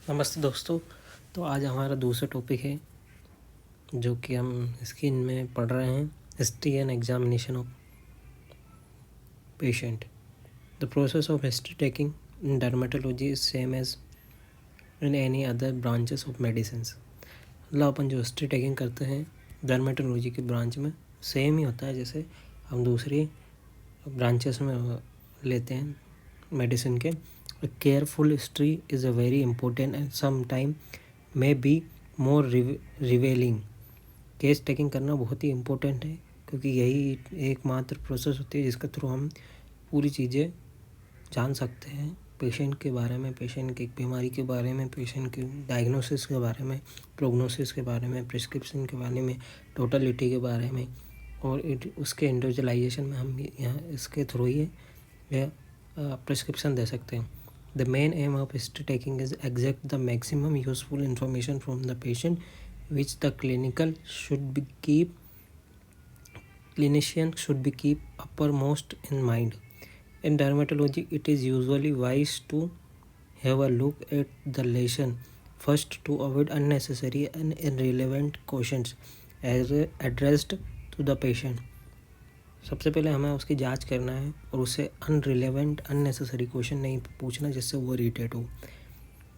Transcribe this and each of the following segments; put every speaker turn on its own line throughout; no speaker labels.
नमस्ते दोस्तों। तो आज हमारा दूसरा टॉपिक है जो कि हम स्किन में पढ़ रहे हैं, history and examination of patient. The process of history taking in dermatology is same as in any other branches of medicine. मतलब अपन जो हिस्ट्री टेकिंग करते हैं डर्मेटोलॉजी के ब्रांच में सेम ही होता है जैसे हम दूसरी ब्रांचेस में लेते हैं मेडिसिन के। A careful history is a very important and sometime may be more revealing। Case taking करना बहुत ही इम्पोर्टेंट है क्योंकि यही एकमात्र प्रोसेस होती है जिसके थ्रू हम पूरी चीज़ें जान सकते हैं पेशेंट के बारे में, पेशेंट की बीमारी के बारे में, पेशेंट के डायग्नोसिस के बारे में, प्रोग्नोसिस के बारे में, प्रिस्क्रिप्शन के बारे में, टोटलिटी के बारे में और उसके इंडिविजुअलाइजेशन में हम यहाँ इसके थ्रू ही यह प्रिस्क्रिप्शन दे सकते हैं। The main aim of history taking is extract the maximum useful information from the patient, which the clinician should be keep uppermost in mind. In dermatology, it is usually wise to have a look at the lesion first to avoid unnecessary and irrelevant questions as addressed to the patient. सबसे पहले हमें उसकी जांच करना है और उससे अनरिलेवेंट unnecessary question नहीं पूछना जिससे वो इरिटेट हो।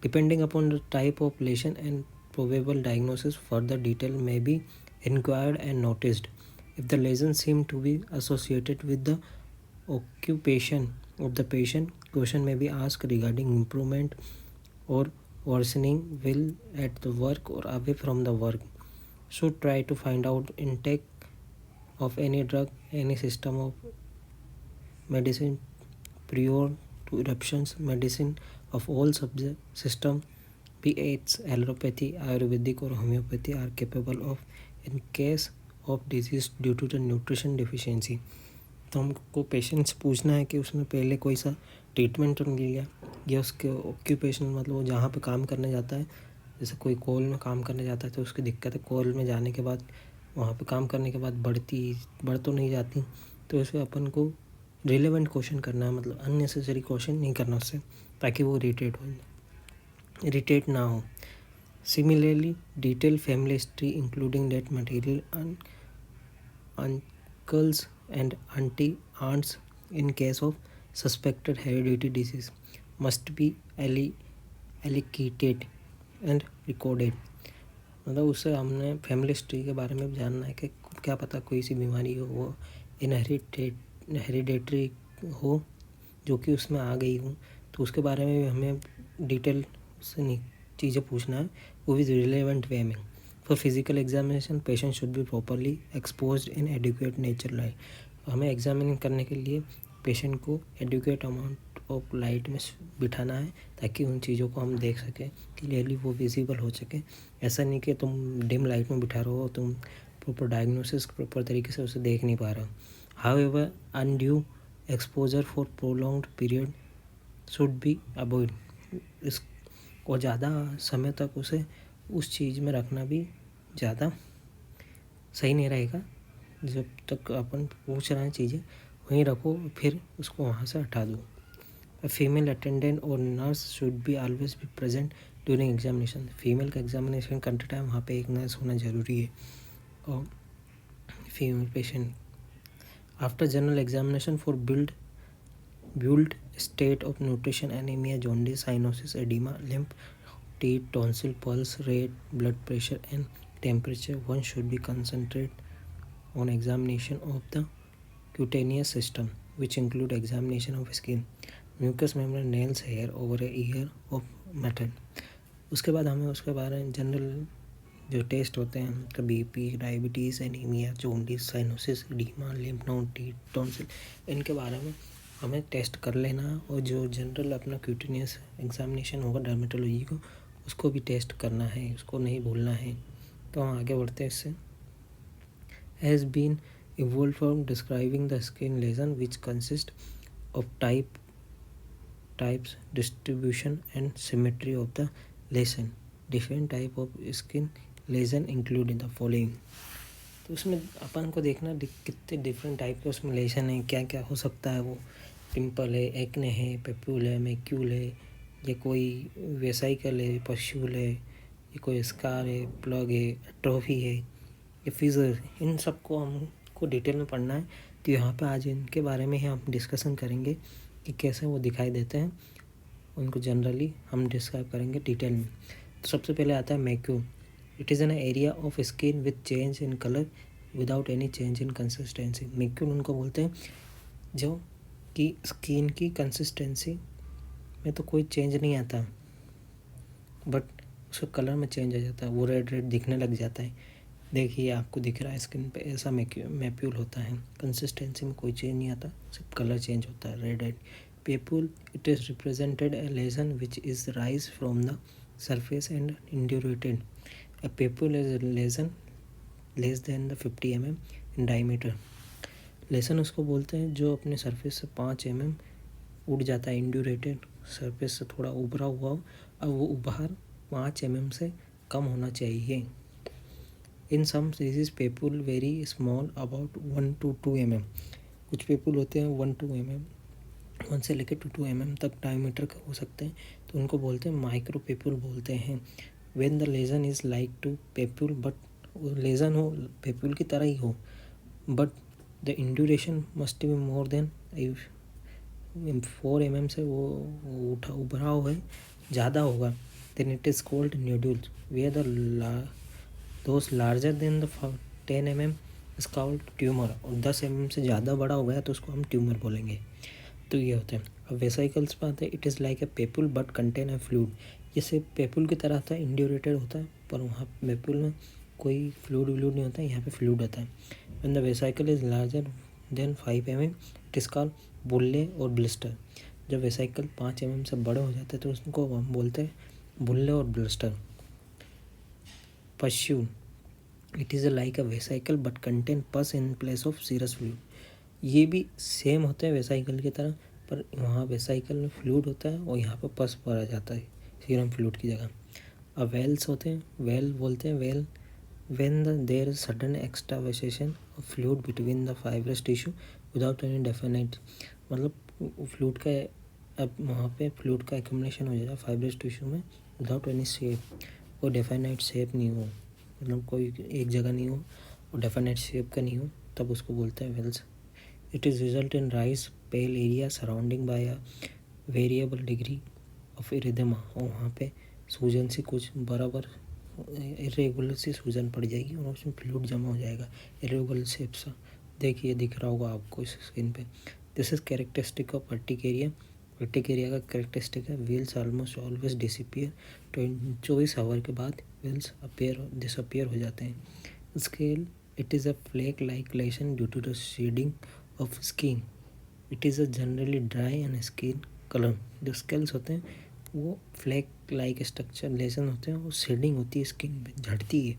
Depending upon the type of lesion and probable diagnosis further detail may be inquired and noticed. If the lesion seem to be associated with the occupation of the patient, question may be asked regarding improvement और worsening will at the work और away from the work. Should try to find out intake of any drug, any system of medicine prior to eruptions, medicine of all subject system, be it allopathy, ayurvedic or homeopathy, are capable of in case of disease due to the nutrition deficiency। तो हमको patient से पूछना है कि उसने पहले कोई सा ट्रीटमेंट तो नहीं लिया या उसके ऑक्यूपेशन मतलब वो जहाँ पे काम करने जाता है, जैसे कोई कोल में काम करने जाता है तो उसकी दिक्कत है, कोल में जाने के बाद वहाँ पे काम करने के बाद बढ़ तो नहीं जाती, तो इसमें अपन को रिलेवेंट क्वेश्चन करना है, मतलब अननेसेसरी क्वेश्चन नहीं करना उससे ताकि वो इरिटेट ना हो। Similarly detail family history including date material uncles and aunts in case of suspected hereditary disease must be allocated and recorded। मतलब उससे हमने फैमिली हिस्ट्री के बारे में भी जानना है कि क्या पता कोई सी बीमारी हो वो हेरिडेटरी हो जो कि उसमें आ गई हो, तो उसके बारे में भी हमें डिटेल से चीज़ें पूछना है, वो भी रिलेवेंट वे में। For physical examination patient should be properly exposed in adequate nature light. हमें एग्जामिन करने के लिए पेशेंट को एडिक्वेट अमाउंट ऑफ लाइट में बिठाना है ताकि उन चीज़ों को हम देख सकें क्लियरली, वो विजिबल हो सके। ऐसा नहीं कि तुम डिम लाइट में बिठा रहे हो, तुम प्रॉपर डायग्नोसिस प्रॉपर तरीके से उसे देख नहीं पा रहे हो। However undue exposure for prolonged period should be avoid. इस और ज़्यादा समय तक उसे उस चीज़ में रखना भी ज़्यादा सही नहीं रहेगा। जब तक अपन पूछ रहे हैं चीज़ें वहीं रखो, फिर उसको वहाँ से हटा दो। A female attendant or nurse should be always be present during examination। Female का एग्जामिनेशन करते टाइम वहाँ पे एक नर्स होना ज़रूरी है। और female patient after general examination for build state of nutrition, anemia, jaundice, cyanosis, edema, lymph, teeth, tonsil, pulse rate, blood pressure and temperature, one should be concentrate on examination of the cutaneous system, which include examination of skin, mucous membrane, nails, hair over a year of metal. उसके बाद हमें उसके बारे में general जो test होते हैं उनका BP, diabetes, anaemia, jaundice, cyanosis, oedema, lymph node, teeth, tonsil, इनके बारे में हमें टेस्ट कर लेना। और जो जनरल अपना क्यूटेनियस एग्जामिनेशन होगा डर्मेटोलॉजी को, उसको भी टेस्ट करना है, उसको नहीं भूलना है। तो हम आगे बढ़ते हैं। इससे has been evolve from describing the skin lesion which consist of types, distribution and symmetry of the lesion। different type of skin lesion including the following। तो उसमें अपन को देखना कितने डिफरेंट टाइप के उसमें लेशन है, क्या क्या हो सकता है। वो पिंपल है, एक्ने है, पेप्यूल है, मैक्यूल है, ये कोई वेसाइकल है, पश्यूल है, ये कोई स्कार है, प्लग है, एट्रोफी है, ये फिजर, इन सबको हमको डिटेल में पढ़ना है। तो यहाँ पे आज इनके बारे में ही हम डिस्कशन करेंगे कि कैसे वो दिखाई देते हैं, उनको जनरली हम डिस्क्राइब करेंगे डिटेल में। तो सबसे पहले आता है macule. It is an area of skin with change in colour without any change in consistency. Macule उनको बोलते हैं जो कि स्किन की कंसिस्टेंसी में तो कोई चेंज नहीं आता, बट उसका कलर में चेंज आ जाता है, वो रेड रेड दिखने लग जाता है। देखिए आपको दिख रहा है स्किन पे, ऐसा मैप्यूल होता है। कंसिस्टेंसी में कोई चेंज नहीं आता, सिर्फ कलर चेंज होता है, red red. Papule, it is represented a lesion which is rise from the surface and indurated. A papule is a lesion less than the 50 mm in diameter. Lesson उसको बोलते हैं जो अपने सरफेस से 5 mm उड़ जाता है, इंड्यूरेटेड, सरफेस से थोड़ा उभरा हुआ हो, अब वो उभार 5 mm से कम होना चाहिए। In some series papule very small about 1 to 2 mm। कुछ पेपुल होते हैं 1 to 2 mm, 1 से लेकर 2 mm तक डायमीटर का हो सकते हैं, तो उनको बोलते हैं माइक्रो पेपुल बोलते हैं। When the lesion is like to papule, but lesion हो पेपुल की तरह ही हो, but the induration must be more than 4 mm से वो उभरा हुआ है ज़्यादा होगा, then it is called nodules. Where the those larger than the 10 mm is called tumour, और 10 mm से ज़्यादा बड़ा हो गया तो उसको हम ट्यूमर बोलेंगे। तो ये होते हैं। अब वेसाइकल्स पे आते हैं। It is like a papule but contain a fluid. जैसे पेपुल की तरह होता है, इंड्यूरेटेड होता है, पर वहाँ पेपुल में कोई फ्लूइड नहीं होता है, यहाँ पे फ्लूइड होता है। When the vesicle is larger than 5 mm it is called bullae और ब्लिस्टर। जब वेसाइकल 5 mm से बड़े हो जाते हैं तो उसको हम बोलते हैं बुल्ले और blister. Pustule, it is like a vesicle but contain pus in place of serous fluid. ये भी सेम होते हैं वेसाइकल की तरह, पर वहाँ वेसाइकल में फ्लूइड होता है और यहाँ पर पस भरा जाता है सीरम फ्लूइड की जगह। अब वेल्स होते हैं, वेल बोलते हैं wheal when there is sudden extravasation of fluid between the fibrous tissue without any definite, मतलब फ्लूइड का, अब वहाँ पे फ्लूइड का एक्यूमुलेशन हो जाएगा फाइब्रस टिश्यू में विदाउट एनी शेप, और डेफिनेट शेप नहीं हो, मतलब कोई एक जगह नहीं हो और डेफिनेट शेप का नहीं हो, तब उसको बोलते हैं Wales. It is result in rise pale area surrounding by a variable degree of erythema, और वहाँ पे सूजन से कुछ बराबर इरेगुलर सी सूजन पड़ जाएगी और उसमें फ्लूइड जमा हो जाएगा इरेगुलर शेप सा। देखिए दिख रहा होगा आपको इस स्क्रीन पे। This is characteristic of urticaria. Urticaria का कैरेक्टरिस्टिक है wheals almost always disappear, 24 hour के बाद व्हील्स डिसअपियर हो जाते हैं। Scale, it is a flake like lesion due to the shedding of skin. It is a generally dry and skin colour. जो scales होते हैं वो फ्लैक लाइक स्ट्रक्चर लेसन होते हैं, वो शेडिंग होती है स्किन पे, झड़ती है,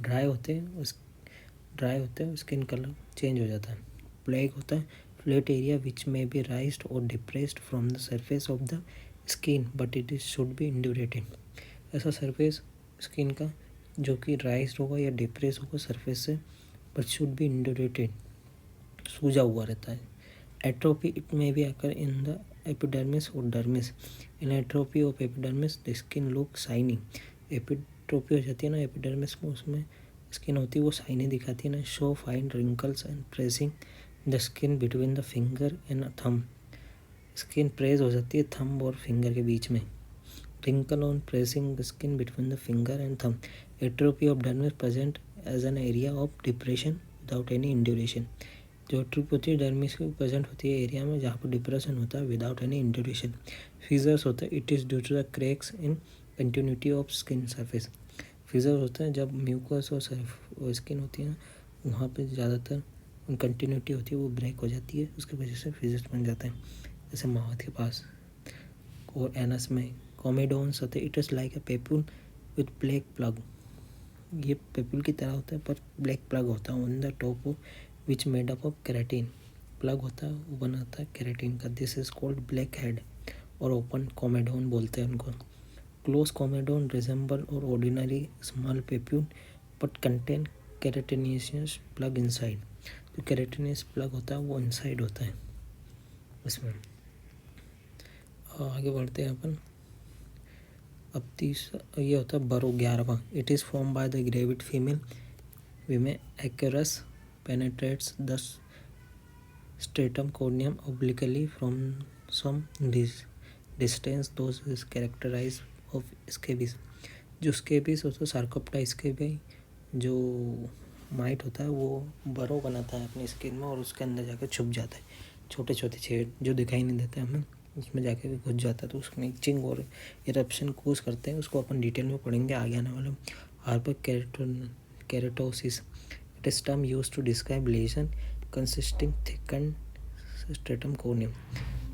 ड्राई होते हैं, स्किन कलर चेंज हो जाता है। प्लेग होता है flat area which may be raised और depressed from the surface of the skin but it is should be indurated. ऐसा सरफेस स्किन का जो कि राइज्ड होगा या डिप्रेस होगा सरफेस से, बट शुड बी इंड्यूरेटेड, सूजा हुआ रहता है। Atrophy, it may be occur in the epidermis और dermis. In atrophy of epidermis the skin look shiny. Atrophy हो जाती है ना एपिडर्मिस में, उसमें स्किन होती है वो शाइनी दिखाती है ना। Show fine wrinkles and pressing the skin between the finger and thumb. Skin press हो जाती है थंब और फिंगर के बीच में। Wrinkle on pressing the skin between the finger and thumb. Atrophy of dermis present as an area of depression without any induration. जो trip होती है डर्मिस की प्रेजेंट होती है एरिया में जहाँ पर डिप्रेशन होता है विदाउट एनी इंड्यूरेशन। फीजर्स होता है, it is due to the cracks in continuity of skin surface. Fissure होता है जब म्यूकस और स्किन होती है ना, वहाँ पे ज़्यादातर कंटिन्यूटी होती है वो ब्रेक हो जाती है, उसकी वजह से फीजर्स बन जाते हैं, जैसे माउथ के पास और एनस में। कॉमेडोन्स होते हैं, it is like a papule with black plug. ये पेपुल की तरह होता है पर ब्लैक प्लग होता है on the top of which made up of keratin. Plug होता है वो बनाता है केराटिन का। This is called blackhead और ओपन कॉमेडोन बोलते हैं उनको। क्लोज कॉमेडोन रिजेंबल और ordinary small papule but contain keratinaceous plug inside. जो केराटिनेस प्लग होता है वो इनसाइड होता है इसमें। आगे बढ़ते हैं अपन। अब ये होता है बरो 11वां. It is form by the gravid female विमे acarus penetrates the stratum corneum obliquely from some distance. Those is characterized of scabies. जो स्केबीज होता है सार्कोप्टा स्केबी जो माइट होता है वो बरो बनाता है अपनी स्किन में और उसके अंदर जाकर छुप जाता है. छोटे छोटे छेद जो दिखाई नहीं देते हमें उसमें जाके घुस जाता है तो उसमें इचिंग और इरप्शन कोज करते हैं. उसको अपन डिटेल में पढ़ेंगे आगे आने वाले. Hyperkeratosis it is term use to describe lesion consisting thicken stratum corneum.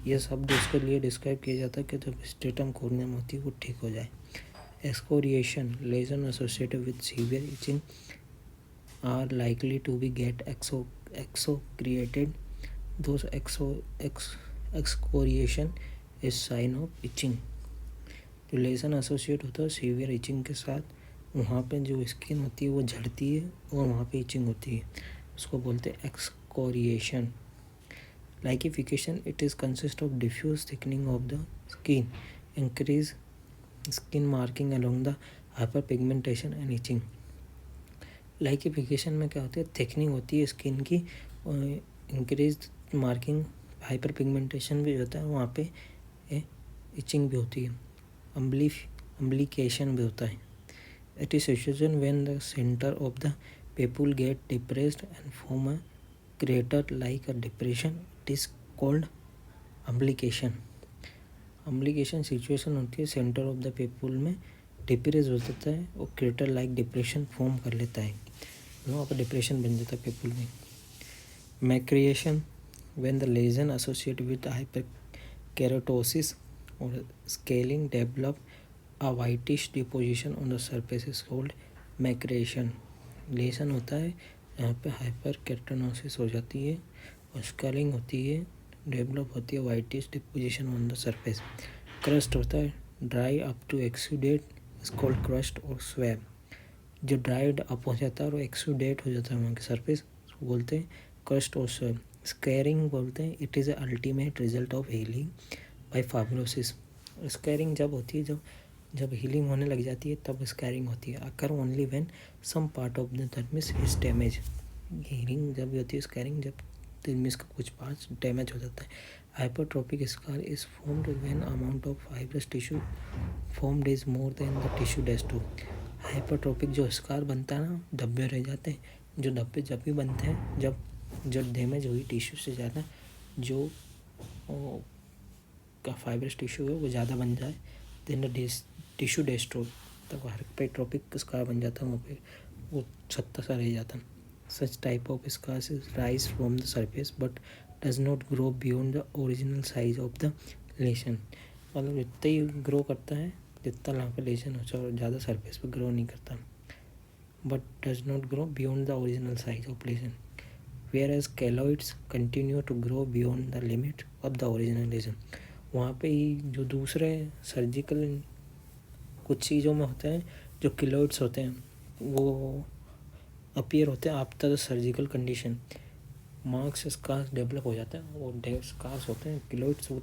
यह शब्द उसके लिए डिस्क्राइब किया जाता है कि जब स्ट्रेटम कोर्नियम होती है वो ठीक हो जाए. Excoriation lesion associated with severe itching are likely to be get excoriated. Those excoriation is sign of itching. जो लेजन एसोसिएट होता है सीवियर इचिंग के साथ वहाँ पे जो स्किन होती है वो झड़ती है और वहाँ पे इचिंग होती है उसको बोलते हैं excoriation. Lichenification it is consist of diffuse thickening of the skin, increase skin marking along the hyperpigmentation and itching. Lichenification में क्या होती है थिकनिंग होती है स्किन की और इंक्रीज मार्किंग हाइपर पिगमेंटेशन भी होता है वहाँ पे इचिंग भी होती है. अम्ब्लिकेशन भी होता है. It is situation when the centre of the papule get depressed and form a crater like a depression. It is called umbilication. Umbilication situation होती है सेंटर ऑफ द पेपुल में डिप्रेस हो जाता है और क्रेटर लाइक डिप्रेशन फॉर्म कर लेता है. वहाँ पर डिप्रेशन बन जाता है पेपुल में. Maceration when the lesion associate with hyperkeratosis और scaling develop a whitish deposition on the surface is called maceration. Lesion होता है यहाँ पे हाइपर केराटोसिस हो जाती है और स्केलिंग होती है डेवलप होती है whitish deposition on the surface. Crust होता है dry up to exudate is called crust और स्वैब. जो ड्राइड अप हो जाता है और एक्सुडेट हो जाता है वहाँ के सरफेस उसको बोलते हैं क्रस्ट और स्वैब. स्कैरिंग बोलते हैं it is ultimate result of healing by fibrosis. Scarring जब होती है जब हीलिंग होने लग जाती है तब स्कैरिंग होती है. Occur only when some part of the dermis is damage. Healing जब होती है स्कैरिंग जब डर्मिस का कुछ पार्ट डैमेज हो जाता है. Hypertrophic scar is formed when amount of fibrous tissue formed is more than the tissue dense to. Hypertrophic जो स्कार बनता है ना धब्बे रह जाते हैं. जो धब्बे जब भी बनते हैं जब डैमेज हुई टिश्यू से ज़्यादा जो का फाइब्रस टिश्यू है वो ज़्यादा बन जाए देन द टिश्यू डेस्ट्रॉय तब हाइपरट्रोपिक स्कार बन जाता है. वहाँ पे वो छत्ता सा रह जाता है. Such type of scars rise from the surface but does not grow beyond the original size of the lesion. मतलब जितना ही ग्रो करता है जितना वहाँ पे लेशन होता है और ज़्यादा सरफेस पे ग्रो नहीं करता. But does not grow beyond the original size of lesion. whereas keloids continue to grow beyond the limit of the original lesion. वहाँ पे ही जो दूसरे सर्जिकल कुछ चीज़ों में होते हैं जो किलोइड्स होते हैं वो अपीयर होते हैं after the surgical condition. Marks scars develop हो जाते हैं और स्कार्स होते हैं किलोइड्स वो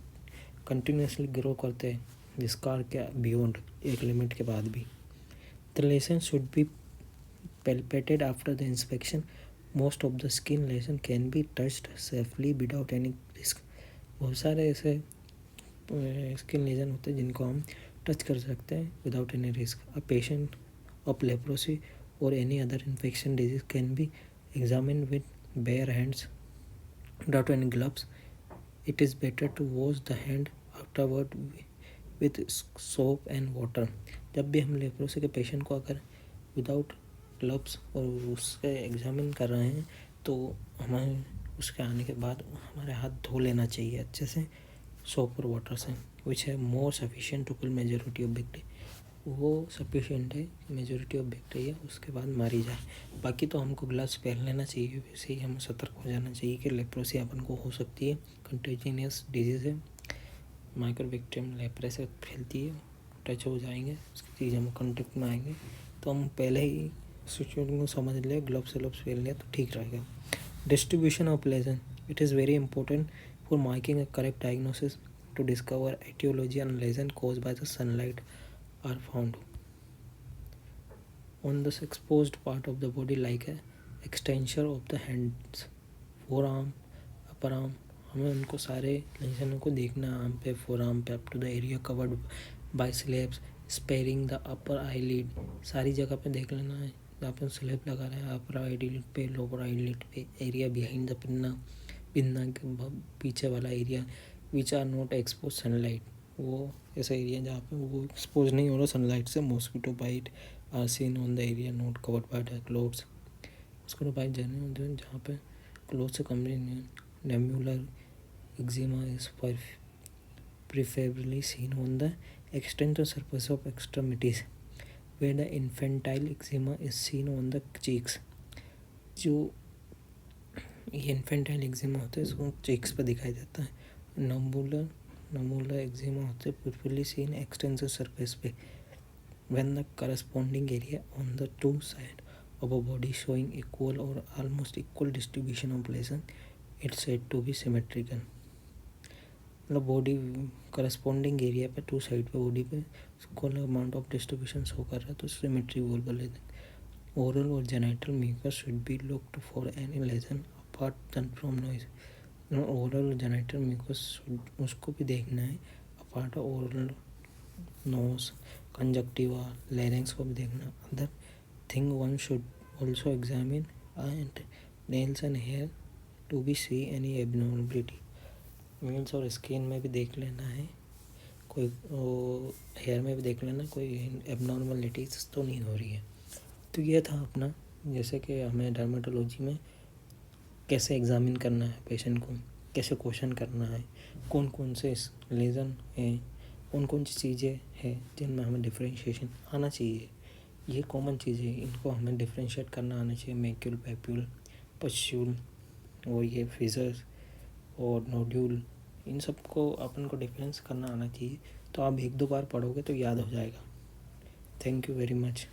कंटिन्यूसली ग्रो करते हैं स्कार के बियॉन्ड एक लिमिट के बाद भी. The lesion should be palpated after the inspection. Most of the skin lesion can be touched safely without any risk. बहुत सारे ऐसे स्किन लेजन होते हैं जिनको हम टच कर सकते हैं without any risk. A patient of leprosy और any other infection disease can be examine with bare hands without any gloves. It is better to wash the hand afterward with soap and water. जब भी हम leprosy के patient को अगर without gloves और उससे examine कर रहे हैं तो हमें उसके आने के बाद हमारे हाथ धो लेना चाहिए अच्छे से सोप और वाटर से. विच है more sufficient to kill majority of bacteria. वो सफिशिएंट है मेजॉरिटी ऑफ बैक्टीरिया उसके बाद मारी जाए. बाकी तो हमको ग्लव्स पहन लेना चाहिए. वैसे ही हमें सतर्क हो जाना चाहिए कि लेप्रोसी अपन को हो सकती है. कंटेजिनियस डिजीज़ है. माइक्रोबैक्टीरियम लेप्रे से फैलती है. टच हो जाएंगे उसकी चीज़ हम कॉन्टेक्ट में आएंगे तो हम पहले ही सिचुएशन को समझ लिया ग्लव्स पहन लिया तो ठीक रहेगा. Distribution of lesion it is very important for marking a correct diagnosis to discover etiology and lesion cause by the sunlight. are found on the exposed part of the body like a extension of the hands, forearm, upper arm. हमें उनको सारे लेंसनों को देखना है, arm पे, forearm पे, up to the area covered by slabs, sparing the upper eyelid. सारी जगह पे देख लेना है जहाँ पे स्लैब लगा रहा है, अपर आईलिड पे, लोअर आईलिड पे, area behind the pinna, pinna के पीछे वाला area which are not expose sunlight. वो ऐसा एरिया जहाँ पे वो एक्सपोज नहीं हो रहा सनलाइट से. Mosquito bite are seen on the area not covered by the clothes. Mosquito bite जहाँ पे क्लोथ से कमरे नहीं. नेम्यूलर eczema is preferably seen on the external surface of extremities, where the infantile eczema is seen on the cheeks. जो ये infantile eczema होता है इसको चीक्स पर दिखाई देता है. नमूलर एक्जिमा होता है प्रिफरली सीन एक्सटेंसिव सरफेस पे, when the corresponding area on the two sides of a body showing equal or almost equal distribution of lesion, it's said to be symmetrical. मतलब बॉडी करस्पॉन्डिंग एरिया पे to side पे body पे equal amount of distribution show कर रहा है तो symmetry बोल लेते हैं. ओरल और genital mucus should be looked for any lesion apart then from noise. Oral और जेनाइटल म्यूकस उसको भी देखना है apart oral, nose, conjunctiva, larynx को भी देखना. Other thing one should also examine and nails and hair to be see any abnormality. Nails और skin में भी देख लेना है, कोई हेयर में भी देख लेना कोई एबनॉर्मलिटीज तो नहीं हो रही है. तो ये था अपना, जैसे कि हमें डर्मेटोलॉजी में कैसे एग्ज़ामिन करना है पेशेंट को, कैसे क्वेश्चन करना है, कौन कौन से लेज़न हैं, कौन कौन सी चीज़ें हैं जिनमें हमें डिफ्रेंशिएशन आना चाहिए. ये कॉमन चीज़ें हैं, इनको हमें डिफ्रेंशिएट करना आना चाहिए. मैक्यूल, पैप्यूल, पश्यूल और ये फिजर्स और नोड्यूल, इन सब को अपन को डिफरेंस करना आना चाहिए. तो आप एक दो बार पढ़ोगे तो याद हो जाएगा. Thank you very much.